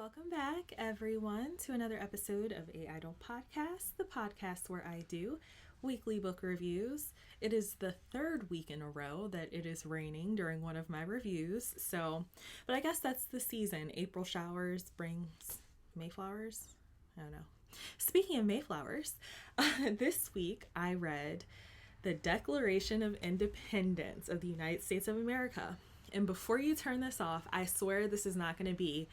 Welcome back, everyone, to another episode of A.IdlePodcast, the podcast where I do weekly book reviews. It is the third week in a row that it is raining during one of my reviews, but I guess that's the season. April showers brings Mayflowers? I don't know. Speaking of Mayflowers, this week I read the Declaration of Independence of the United States of America. And before you turn this off, I swear this is not going to be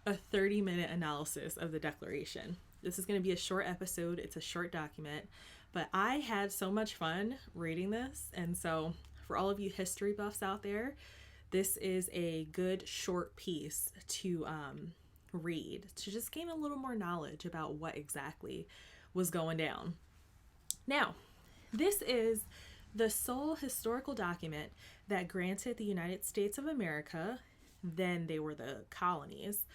a 30-minute analysis of the Declaration. This is going to be a short episode. It's a short document, but I had so much fun reading this. And so for all of you history buffs out there, this is a good short piece to read to just gain a little more knowledge about what exactly was going down. Now, this is the sole historical document that granted the United States of America, then they were the colonies,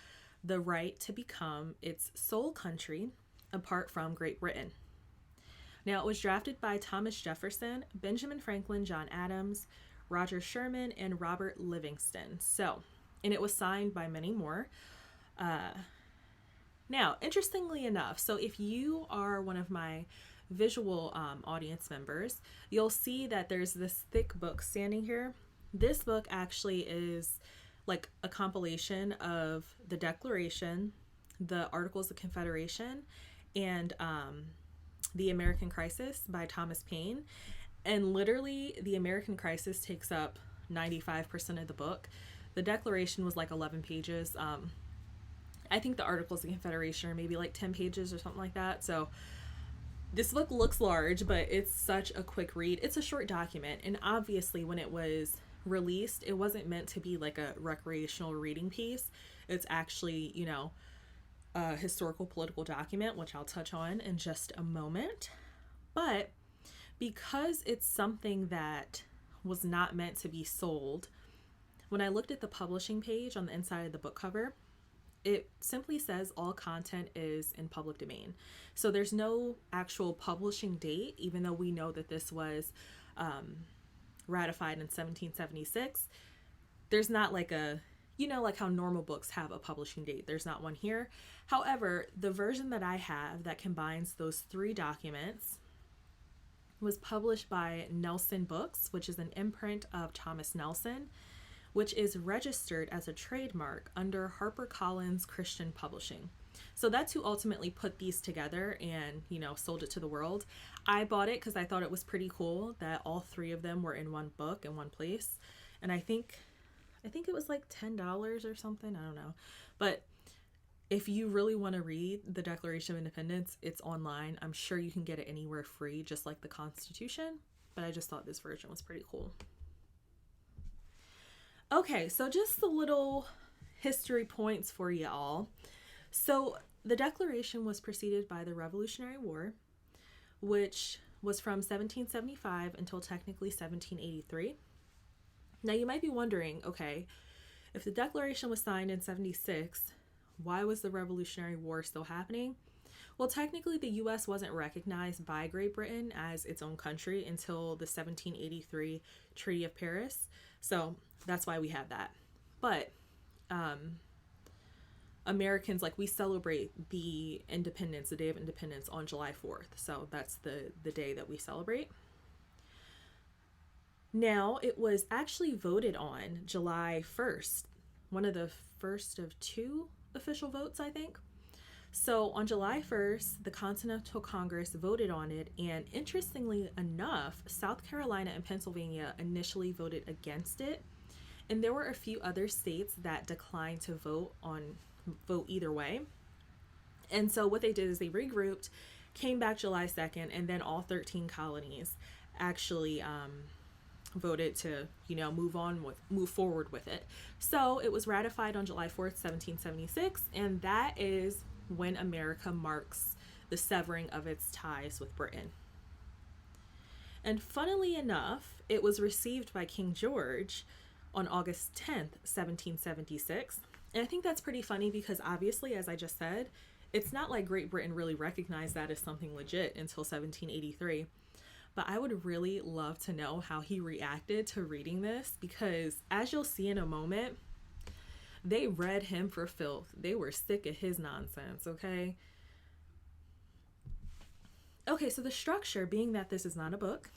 the right to become its sole country apart from Great Britain. Now, it was drafted by Thomas Jefferson, Benjamin Franklin, John Adams, Roger Sherman, and Robert Livingston. And it was signed by many more. Now, interestingly enough, so if you are one of my visual audience members, you'll see that there's this thick book standing here. This book actually is like a compilation of the Declaration, the Articles of Confederation, and the American Crisis by Thomas Paine. And literally, the American Crisis takes up 95% of the book. The Declaration was like 11 pages. I think the Articles of Confederation are maybe like 10 pages or something like that. So this book looks large, but it's such a quick read. It's a short document, and obviously when it was released, it wasn't meant to be like a recreational reading piece. It's actually, a historical political document, which I'll touch on in just a moment. But because it's something that was not meant to be sold, when I looked at the publishing page on the inside of the book cover, it simply says all content is in public domain. So there's no actual publishing date, even though we know that this was ratified in 1776. There's not like like how normal books have a publishing date. There's not one here. However, the version that I have that combines those three documents was published by Nelson Books, which is an imprint of Thomas Nelson, which is registered as a trademark under HarperCollins Christian Publishing. So that's who ultimately put these together and, sold it to the world. I bought it because I thought it was pretty cool that all three of them were in one book in one place. And I think it was like $10 or something. I don't know. But if you really want to read the Declaration of Independence, it's online. I'm sure you can get it anywhere free, just like the Constitution. But I just thought this version was pretty cool. Okay, so just the little history points for you all. So the Declaration was preceded by the Revolutionary War, which was from 1775 until technically 1783. Now you might be wondering, okay, if the Declaration was signed in 76, why was the Revolutionary War still happening? Well, technically the U.S. wasn't recognized by Great Britain as its own country until the 1783 Treaty of Paris. So that's why we have that. But Americans, we celebrate the independence, the Day of Independence on July 4th. So that's the day that we celebrate. Now, it was actually voted on July 1st, one of the first of two official votes, I think. So on July 1st, the Continental Congress voted on it, and interestingly enough, South Carolina and Pennsylvania initially voted against it, and there were a few other states that declined to vote either way. And so what they did is they regrouped, came back July 2nd, and then all 13 colonies actually voted to, move forward with it. So it was ratified on July 4th, 1776, and that is when America marks the severing of its ties with Britain. And funnily enough, it was received by King George on August 10th, 1776. And I think that's pretty funny because obviously, as I just said, it's not like Great Britain really recognized that as something legit until 1783. But I would really love to know how he reacted to reading this, because as you'll see in a moment, They read him for filth. They were sick of his nonsense, okay? Okay, so the structure, being that this is not a book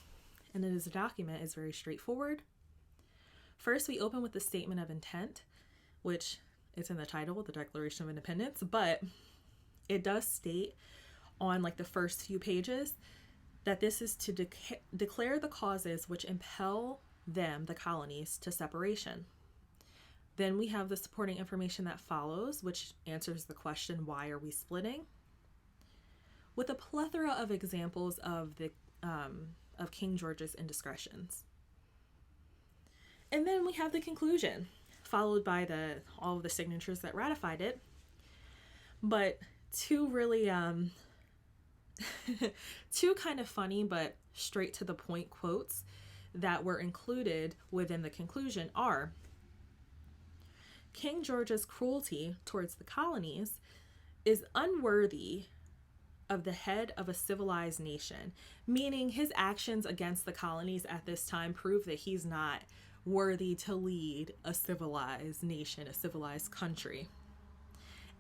and it is a document, is very straightforward. First, we open with the statement of intent, which it's in the title, the Declaration of Independence, but it does state on like the first few pages that this is to declare the causes which impel them, the colonies, to separation. Then we have the supporting information that follows, which answers the question, why are we splitting? With a plethora of examples of King George's indiscretions. And then we have the conclusion, followed by all of the signatures that ratified it. But two really two kind of funny but straight to the point quotes that were included within the conclusion are: King George's cruelty towards the colonies is unworthy of the head of a civilized nation, meaning his actions against the colonies at this time prove that he's not worthy to lead a civilized nation, a civilized country.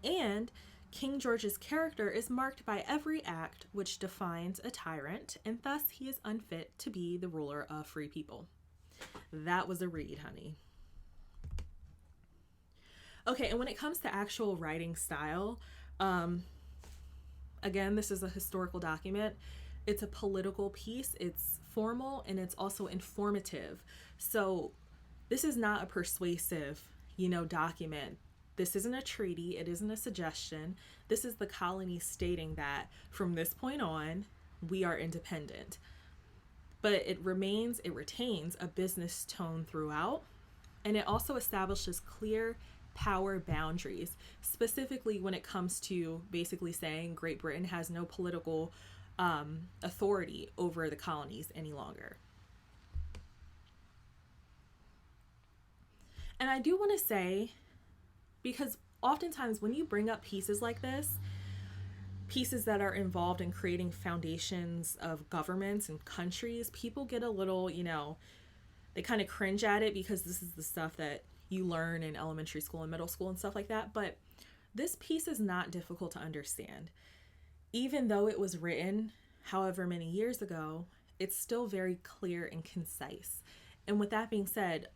And King George's character is marked by every act which defines a tyrant, and thus he is unfit to be the ruler of free people. That was a read, honey. Okay, and when it comes to actual writing style, again, this is a historical document. It's a political piece. It's formal and it's also informative. So this is not a persuasive, document. This isn't a treaty. It isn't a suggestion. This is the colony stating that from this point on, we are independent. But it retains a business tone throughout. And it also establishes clear power boundaries, specifically when it comes to basically saying Great Britain has no political authority over the colonies any longer. And I do want to say, because oftentimes when you bring up pieces like this, pieces that are involved in creating foundations of governments and countries, people get a little, they kind of cringe at it because this is the stuff that you learn in elementary school and middle school and stuff like that. But this piece is not difficult to understand. Even though it was written however many years ago, it's still very clear and concise. And with that being said,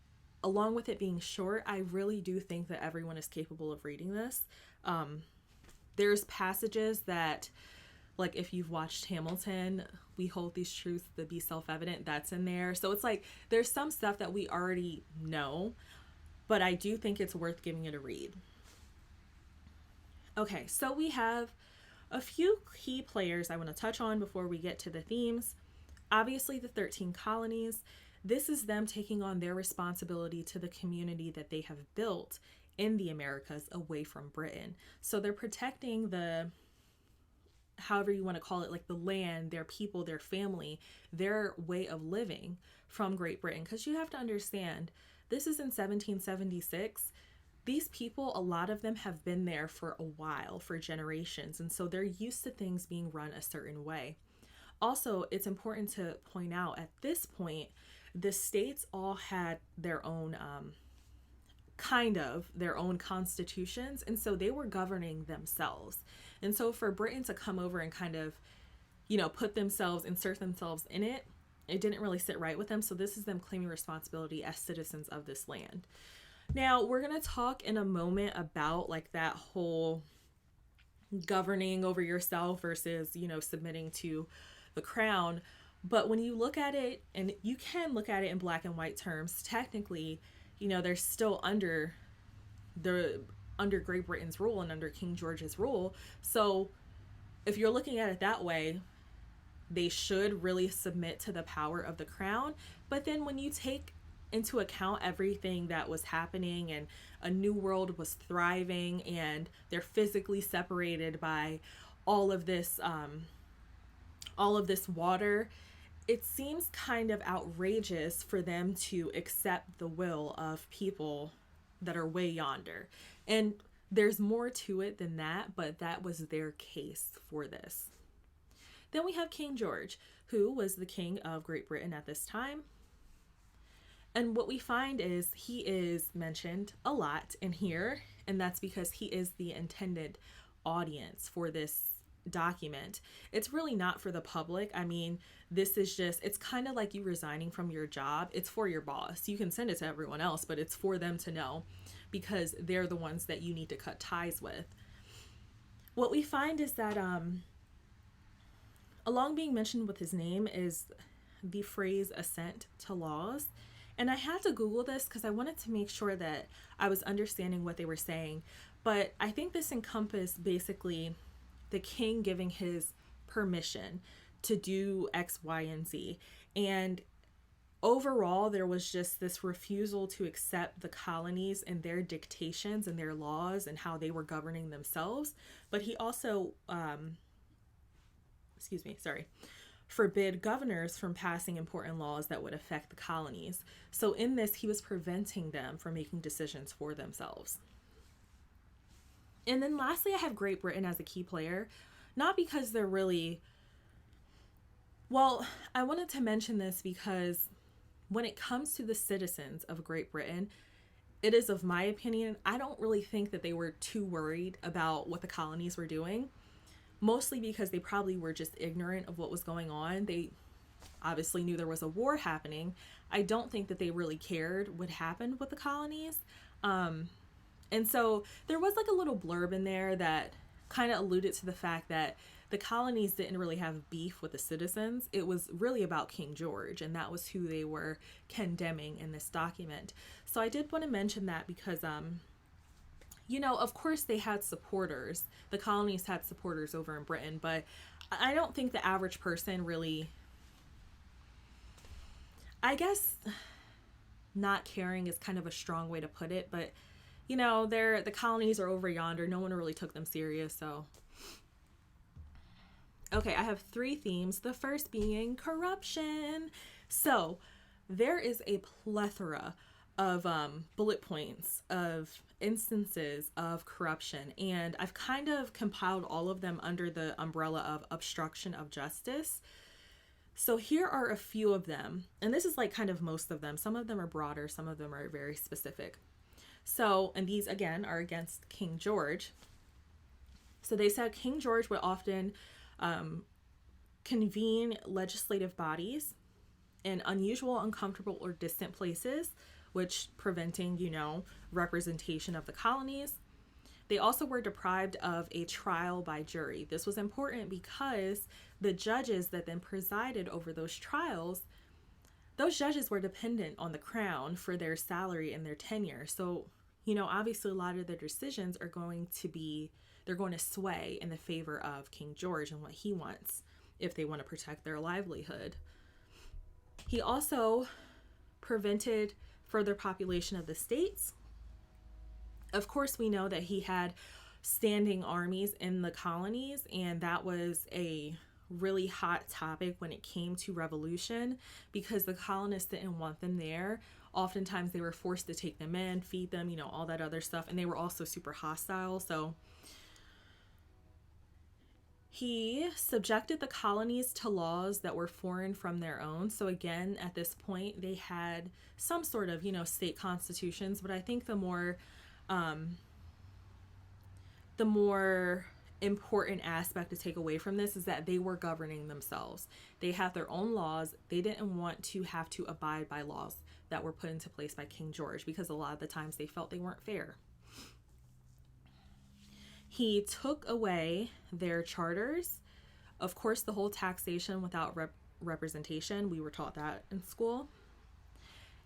along with it being short, I really do think that everyone is capable of reading this. There's passages that, like if you've watched Hamilton, we hold these truths to be self-evident, that's in there. So it's like there's some stuff that we already know, but I do think it's worth giving it a read. Okay, so we have a few key players I want to touch on before we get to the themes. Obviously, the 13 colonies. This is them taking on their responsibility to the community that they have built in the Americas away from Britain. So they're protecting however you want to call it, like the land, their people, their family, their way of living from Great Britain. Because you have to understand, this is in 1776. These people, a lot of them have been there for a while, for generations. And so they're used to things being run a certain way. Also, it's important to point out at this point, the states all had their own their own constitutions, and so they were governing themselves. And so for Britain to come over and kind of, insert themselves in it, it didn't really sit right with them. So this is them claiming responsibility as citizens of this land. Now, we're going to talk in a moment about like that whole governing over yourself versus, submitting to the crown. But when you look at it, and you can look at it in black and white terms, technically, they're still under Great Britain's rule and under King George's rule. So if you're looking at it that way, they should really submit to the power of the crown. But then when you take into account everything that was happening and a new world was thriving and they're physically separated by all of this water, it seems kind of outrageous for them to accept the will of people that are way yonder. And there's more to it than that, but that was their case for this. Then we have King George, who was the king of Great Britain at this time. And what we find is he is mentioned a lot in here, and that's because he is the intended audience for this document. It's really not for the public. I mean, this is just, it's kind of like you resigning from your job. It's for your boss. You can send it to everyone else, but it's for them to know because they're the ones that you need to cut ties with. What we find is that along being mentioned with his name is the phrase "assent to laws." And I had to Google this because I wanted to make sure that I was understanding what they were saying. But I think this encompassed basically the king giving his permission to do X, Y, and Z. And overall, there was just this refusal to accept the colonies and their dictations and their laws and how they were governing themselves. But he also, forbid governors from passing important laws that would affect the colonies. So in this, he was preventing them from making decisions for themselves. And then lastly, I have Great Britain as a key player, not because they're really, well, I wanted to mention this because when it comes to the citizens of Great Britain, it is of my opinion, I don't really think that they were too worried about what the colonies were doing. Mostly because they probably were just ignorant of what was going on. They obviously knew there was a war happening. I don't think that they really cared what happened with the colonies. And so there was like a little blurb in there that kind of alluded to the fact that the colonies didn't really have beef with the citizens. It was really about King George, and that was who they were condemning in this document. So I did want to mention that because of course they had supporters. The colonies had supporters over in Britain, but I don't think the average person really, I guess not caring is kind of a strong way to put it, but the colonies are over yonder. No one really took them serious, so. Okay, I have 3 themes. The first being corruption. So there is a plethora of bullet points of instances of corruption, and I've kind of compiled all of them under the umbrella of obstruction of justice. So here are a few of them, and this is like kind of most of them. Some of them are broader, some of them are very specific. So, and these again are against King George. So they said King George would often convene legislative bodies in unusual, uncomfortable, or distant places, which preventing, representation of the colonies. They also were deprived of a trial by jury. This was important because the judges that then presided over those trials, those judges were dependent on the crown for their salary and their tenure. So, obviously a lot of their decisions are going to sway in the favor of King George and what he wants if they want to protect their livelihood. He also prevented further population of the states. Of course, we know that he had standing armies in the colonies, and that was a really hot topic when it came to revolution because the colonists didn't want them there. Oftentimes they were forced to take them in, feed them, all that other stuff, and they were also super hostile. So he subjected the colonies to laws that were foreign from their own. So again, at this point, they had some sort of, state constitutions, but I think the more important aspect to take away from this is that they were governing themselves. They had their own laws. They didn't want to have to abide by laws that were put into place by King George because a lot of the times they felt they weren't fair. He took away their charters. Of course, the whole taxation without representation, we were taught that in school.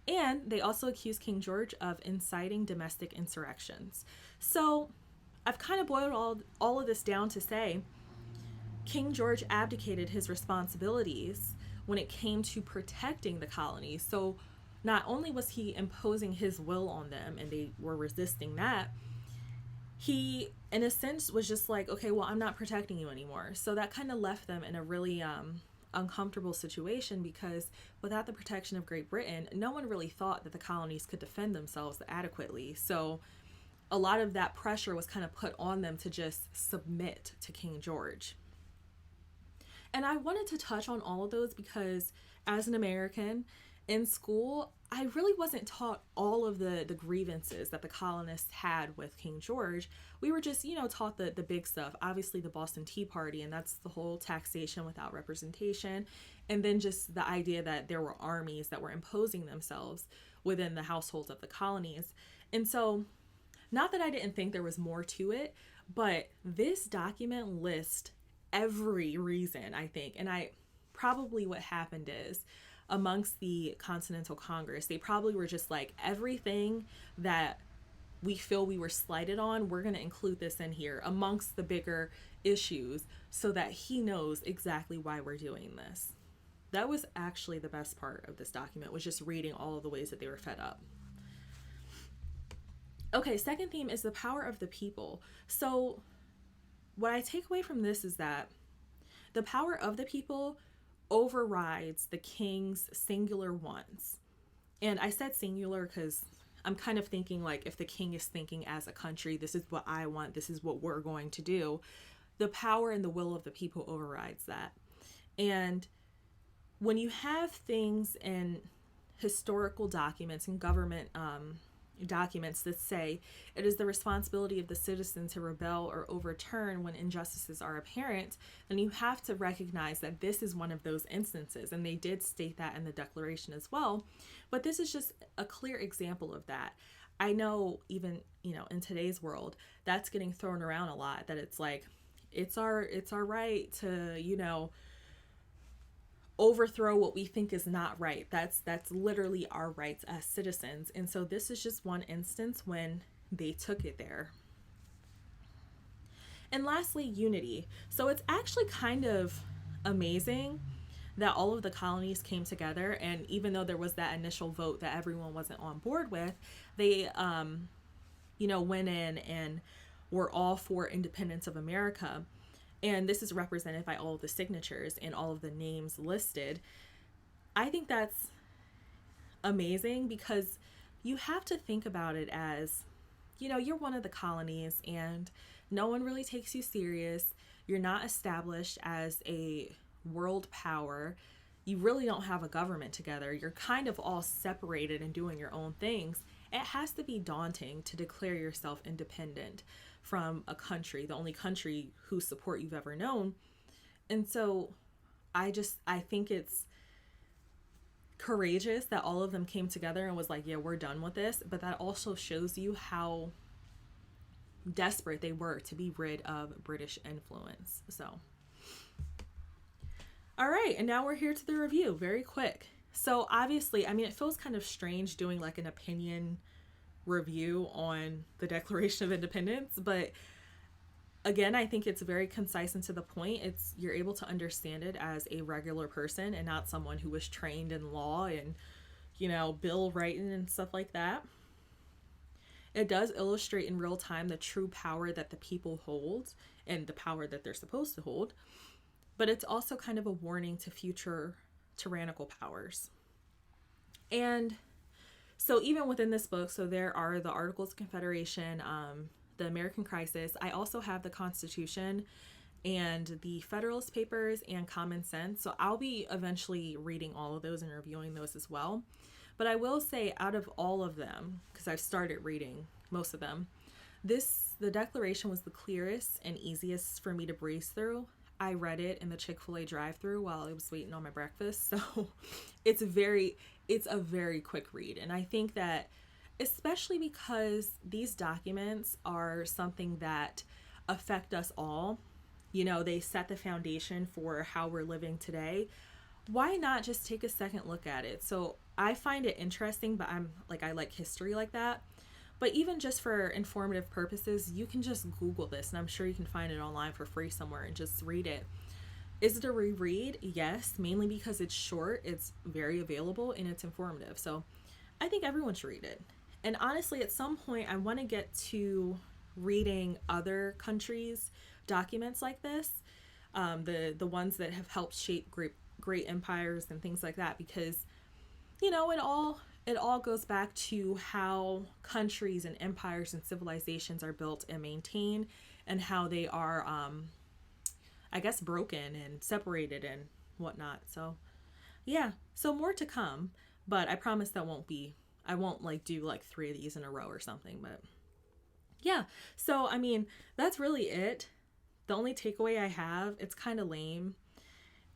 And they also accused King George of inciting domestic insurrections. So I've kind of boiled all of this down to say King George abdicated his responsibilities when it came to protecting the colonies. So not only was he imposing his will on them and they were resisting that, he, in a sense, was just like, okay, well, I'm not protecting you anymore. So that kind of left them in a really uncomfortable situation because without the protection of Great Britain, no one really thought that the colonies could defend themselves adequately. So a lot of that pressure was kind of put on them to just submit to King George. And I wanted to touch on all of those because as an American in school, I really wasn't taught all of the grievances that the colonists had with King George. We were just, taught the big stuff. Obviously, the Boston Tea Party, and that's the whole taxation without representation. And then just the idea that there were armies that were imposing themselves within the households of the colonies. And so, not that I didn't think there was more to it, but this document lists every reason, I think. And probably what happened is, amongst the Continental Congress, they probably were just like, everything that we feel we were slighted on, we're going to include this in here amongst the bigger issues so that he knows exactly why we're doing this. That was actually the best part of this document, was just reading all of the ways that they were fed up. Okay, second theme is the power of the people. So what I take away from this is that the power of the people overrides the king's singular wants. And I said singular because I'm kind of thinking like, if the king is thinking as a country, this is what I want, this is what we're going to do, the power and the will of the people overrides that. And when you have things in historical documents and government documents that say it is the responsibility of the citizen to rebel or overturn when injustices are apparent, then you have to recognize that this is one of those instances. And they did state that in the Declaration as well. But this is just a clear example of that. I know even, in today's world, that's getting thrown around a lot, that it's like, it's our right to, overthrow what we think is not right. That's literally our rights as citizens. And so this is just one instance when they took it there. And lastly, unity. So it's actually kind of amazing that all of the colonies came together, and even though there was that initial vote that everyone wasn't on board with, they went in and were all for independence of America. And this is represented by all of the signatures and all of the names listed. I think that's amazing, because you have to think about it as, you're one of the colonies and no one really takes you serious. You're not established as a world power. You really don't have a government together. You're kind of all separated and doing your own things. It has to be daunting to declare yourself independent from a country, the only country whose support you've ever known. And so I think it's courageous that all of them came together and was like, yeah, we're done with this. But that also shows you how desperate they were to be rid of British influence. So, all right, and now we're here to the review, very quick. So obviously, it feels kind of strange doing like an opinion review on the Declaration of Independence, but again, I think it's very concise and to the point. You're able to understand it as a regular person and not someone who was trained in law and, bill writing and stuff like that. It does illustrate in real time the true power that the people hold and the power that they're supposed to hold. But it's also kind of a warning to future tyrannical powers. And so even within this book, so there are the Articles of Confederation, the American Crisis. I also have the Constitution and the Federalist Papers and Common Sense. So I'll be eventually reading all of those and reviewing those as well. But I will say, out of all of them, because I've started reading most of them, the Declaration was the clearest and easiest for me to breeze through. I read it in the Chick-fil-A drive-thru while I was waiting on my breakfast. So it's a very quick read. And I think that, especially because these documents are something that affect us all, they set the foundation for how we're living today. Why not just take a second look at it? So I find it interesting, but I like history like that. But even just for informative purposes, you can just Google this, and I'm sure you can find it online for free somewhere and just read it. Is it a reread? Yes, mainly because it's short, it's very available, and it's informative. So I think everyone should read it. And honestly, at some point, I want to get to reading other countries' documents like this, the ones that have helped shape great empires and things like that, because, it all goes back to how countries and empires and civilizations are built and maintained, and how they are, broken and separated and whatnot. So, yeah, so more to come. But I promise I won't like do like 3 of these in a row or something. But yeah, so I mean, that's really it. The only takeaway I have, it's kind of lame.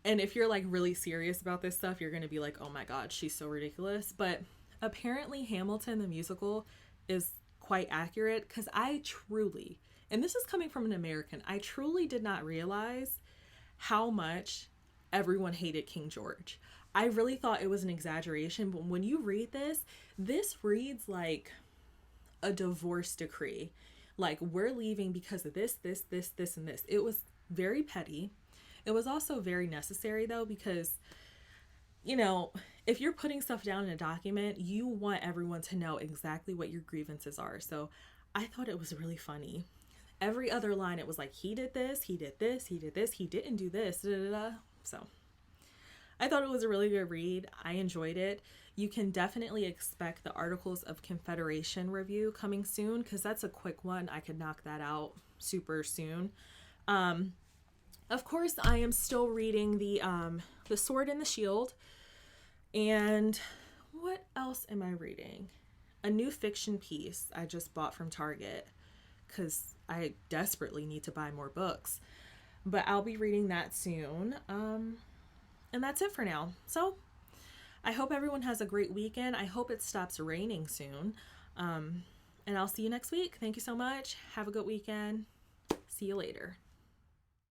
And if you're like really serious about this stuff, you're going to be like, oh my God, she's so ridiculous. But apparently Hamilton, the musical, is quite accurate, because I truly, and this is coming from an American, I truly did not realize how much everyone hated King George. I really thought it was an exaggeration, but when you read this, this reads like a divorce decree. Like, we're leaving because of this, and this. It was very petty. It was also very necessary, though, because, you know, if you're putting stuff down in a document, you want everyone to know exactly what your grievances are. So I thought it was really funny. Every other line, it was like, he did this, he did this, he did this, he didn't do this, da, da, da. So I thought it was a really good read. I enjoyed it. You can definitely expect the Articles of Confederation review coming soon, because that's a quick one. I could knock that out super soon. Of course, I am still reading the Sword and the Shield. And what else am I reading? A new fiction piece I just bought from Target, because I desperately need to buy more books. But I'll be reading that soon. And that's it for now. So I hope everyone has a great weekend. I hope it stops raining soon. And I'll see you next week. Thank you so much. Have a good weekend. See you later.